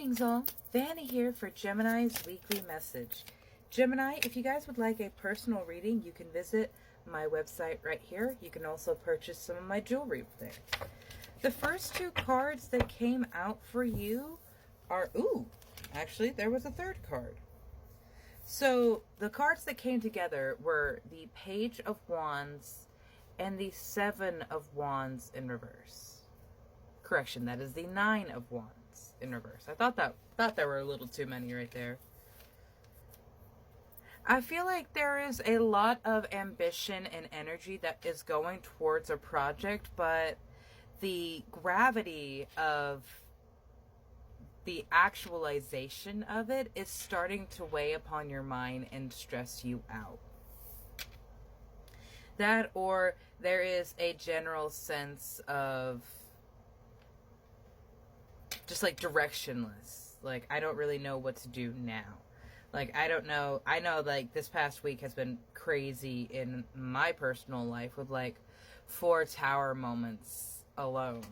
Greetings all, Vanny here for Gemini's weekly message. Gemini, if you guys would like a personal reading, you can visit my website right here. You can also purchase some of my jewelry there. The first two cards that came out for you are, actually there was a third card. So the cards that came together were the Page of Wands and the Seven of Wands in reverse. Correction, that is the Nine of Wands in reverse. I thought there were a little too many right there. I feel like there is a lot of ambition and energy that is going towards a project, but the gravity of the actualization of it is starting to weigh upon your mind and stress you out. That, or there is a general sense of just like directionless. Like, I don't really know what to do now. Like, I don't know. I know, like, this past week has been crazy in my personal life with, like, 4 tower moments alone.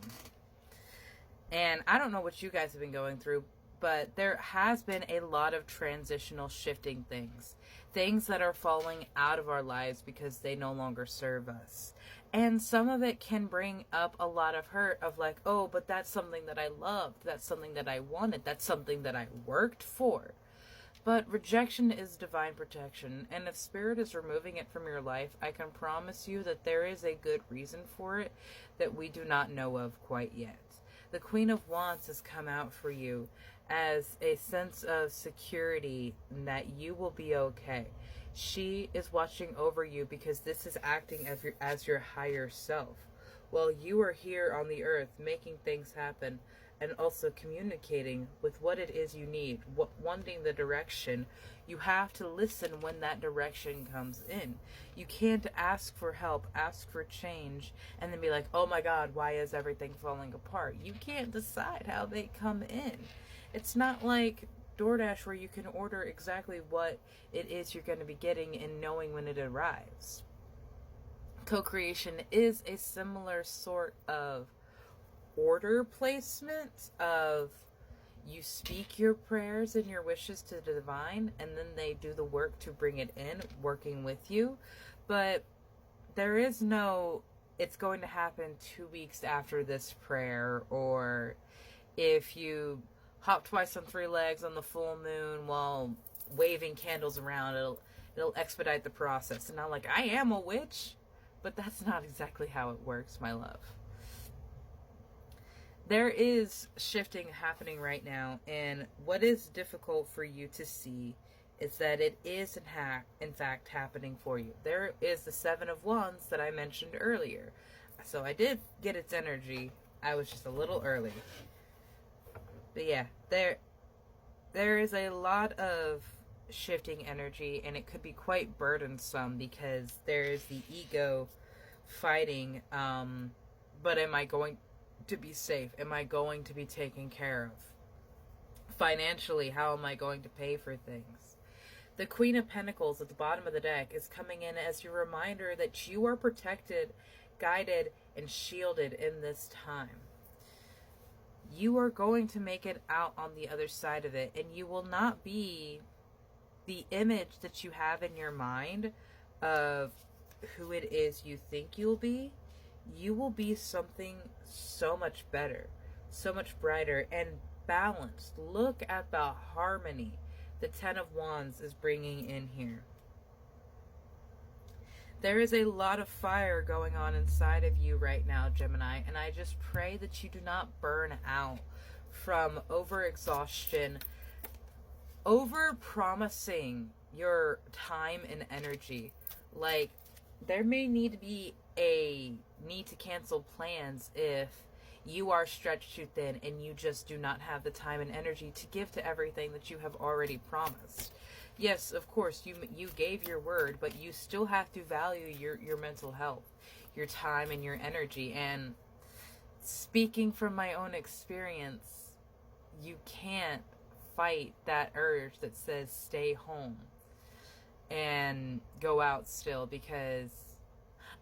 And I don't know what you guys have been going through, but there has been a lot of transitional shifting things. Things that are falling out of our lives because they no longer serve us. And some of it can bring up a lot of hurt of like, oh, but that's something that I loved. That's something that I wanted. That's something that I worked for. But rejection is divine protection, and if Spirit is removing it from your life, I can promise you that there is a good reason for it that we do not know of quite yet. The Queen of Wands has come out for you as a sense of security that you will be okay. She is watching over you because this is acting as your higher self. While you are here on the earth making things happen and also communicating with what it is you need, wanting the direction, you have to listen when that direction comes in. You can't ask for help, ask for change, and then be like, oh my God, why is everything falling apart? You can't decide how they come in. It's not like DoorDash where you can order exactly what it is you're going to be getting and knowing when it arrives. Co-creation is a similar sort of order placement of you speak your prayers and your wishes to the divine, and then they do the work to bring it in, working with you. But there is no, it's going to happen 2 weeks after this prayer, or if you hop twice on 3 legs on the full moon while waving candles around, it'll expedite the process. And I'm like, I am a witch. But that's not exactly how it works, my love. There is shifting happening right now, and what is difficult for you to see is that it is in fact happening for you. There is the Seven of Wands that I mentioned earlier. So I did get its energy. I was just a little early. But yeah, there is a lot of shifting energy, and it could be quite burdensome because there is the ego fighting, but am I going to be safe? Am I going to be taken care of? Financially, how am I going to pay for things? The Queen of Pentacles at the bottom of the deck is coming in as your reminder that you are protected, guided, and shielded in this time. You are going to make it out on the other side of it, and you will not be the image that you have in your mind of who it is you think you'll be. You will be something so much better, so much brighter and balanced. Look at the harmony the Ten of Wands is bringing in here. There is a lot of fire going on inside of you right now, Gemini, and I just pray that you do not burn out from overexhaustion, over-promising your time and energy. Like, there may need to be a need to cancel plans if you are stretched too thin and you just do not have the time and energy to give to everything that you have already promised. Yes, of course, you gave your word, but you still have to value your mental health, your time, and your energy. And speaking from my own experience, you can't fight that urge that says stay home and go out still, because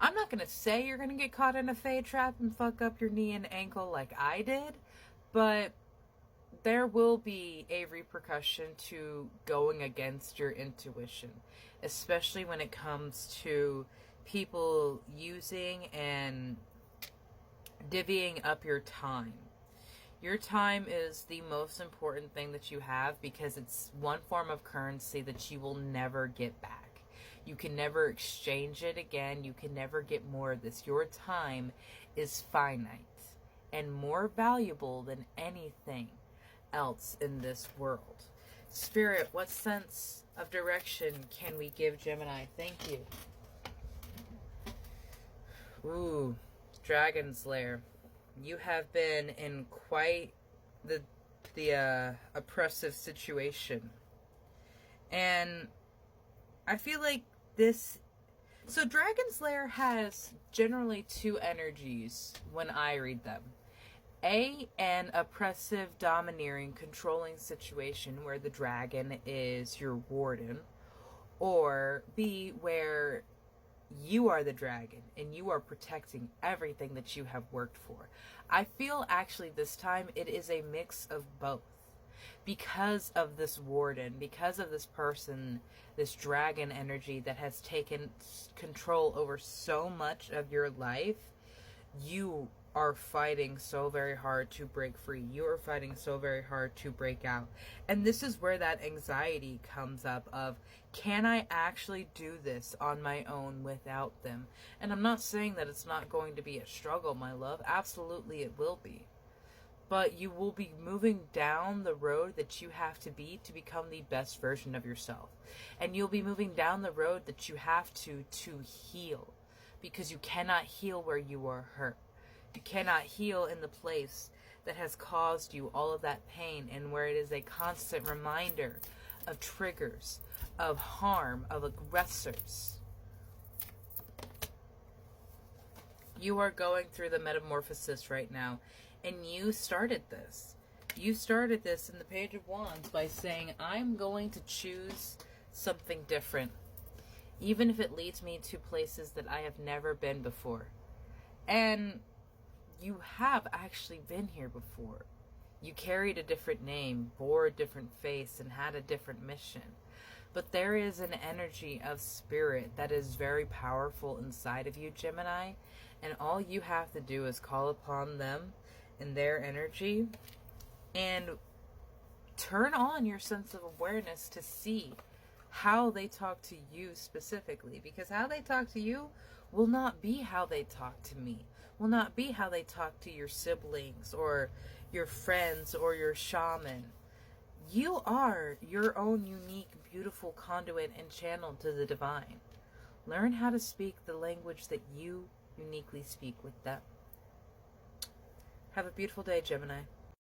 I'm not going to say you're going to get caught in a fade trap and fuck up your knee and ankle like I did, but there will be a repercussion to going against your intuition, especially when it comes to people using and divvying up your time. Your time is the most important thing that you have because it's one form of currency that you will never get back. You can never exchange it again. You can never get more of this. Your time is finite and more valuable than anything else in this world. Spirit, what sense of direction can we give Gemini? Thank you. Ooh, Dragon's Lair. You have been in quite the oppressive situation. And I feel like this... So Dragon's Lair has generally two energies when I read them. A, an oppressive, domineering, controlling situation where the dragon is your warden. Or B, where you are the dragon and you are protecting everything that you have worked for. I feel actually this time it is a mix of both. Because of this warden, because of this person, this dragon energy that has taken control over so much of your life, you are fighting so very hard to break free. You are fighting so very hard to break out. And this is where that anxiety comes up of, can I actually do this on my own without them? And I'm not saying that it's not going to be a struggle, my love. Absolutely it will be. But you will be moving down the road that you have to be to become the best version of yourself. And you'll be moving down the road that you have to heal. Because you cannot heal where you are hurt. You cannot heal in the place that has caused you all of that pain, and where it is a constant reminder of triggers, of harm, of aggressors. You are going through the metamorphosis right now, and you started this. You started this in the Page of Wands by saying, I'm going to choose something different, even if it leads me to places that I have never been before. And you have actually been here before. You carried a different name, bore a different face, and had a different mission. But there is an energy of spirit that is very powerful inside of you, Gemini. And all you have to do is call upon them and their energy and turn on your sense of awareness to see how they talk to you specifically. Because how they talk to you will not be how they talk to me. Will not be how they talk to your siblings or your friends or your shaman. You are your own unique, beautiful conduit and channel to the divine. Learn how to speak the language that you uniquely speak with them. Have a beautiful day, Gemini.